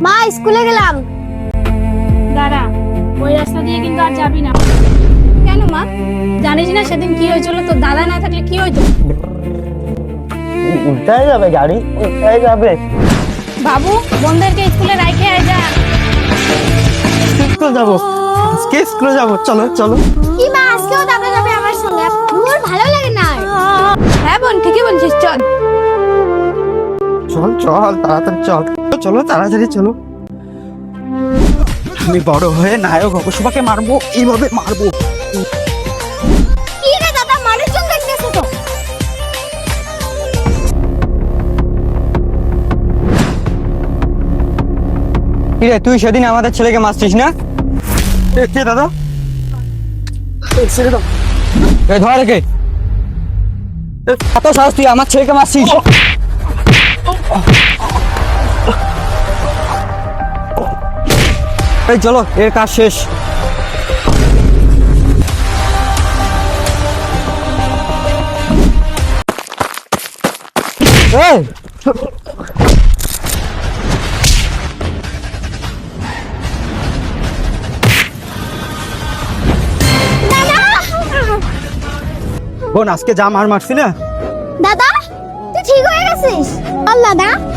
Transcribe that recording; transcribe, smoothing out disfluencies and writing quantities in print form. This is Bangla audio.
মা স্কুলে গেলাম। দাঁড়া, ওই রাস্তা দিয়ে কিন্তু আর যাবি না। কেন মা? জানিস না সেদিন কি হয়েছিল? তোর দাদা না থাকলে কি হইতো? উল্টায় যাবে গাড়ি, উল্টায় যাবে। বাবু, বোনদেরকে স্কুলে রাইখে আয় যা। স্কুলে যাবো, আজকে স্কুলে যাবো। চলো চলো। কি মা, আজকেও দাদা যাবে আমার সঙ্গে? মোর ভালো লাগে না আর। হ্যাঁ বোন, ঠিকই বলছিস, চল। চল চল তাড়াতাড়ি চল, চলো তাড়াতাড়ি চলো। আমি বড় হয়ে নায়ক হবো, সবাইকে মারবো, এইভাবে মারবো। কি রে দাদা, মারের জন্য দেখতেছো তো? কিরে, তুই সেদিন আমাদের ছেলেকে মারছিস না? কে দাদা? ছেড়ে দাও। এ ধর রেখে, এত সাহস তুই আমার ছেলেকে মারছিস? এই চলো, এর কাজ শেষ। এই, বোন, আজকে যা মার মারছি না, দাদা তুই ঠিক হয়ে গেছিস? আল্লাহ দাদা।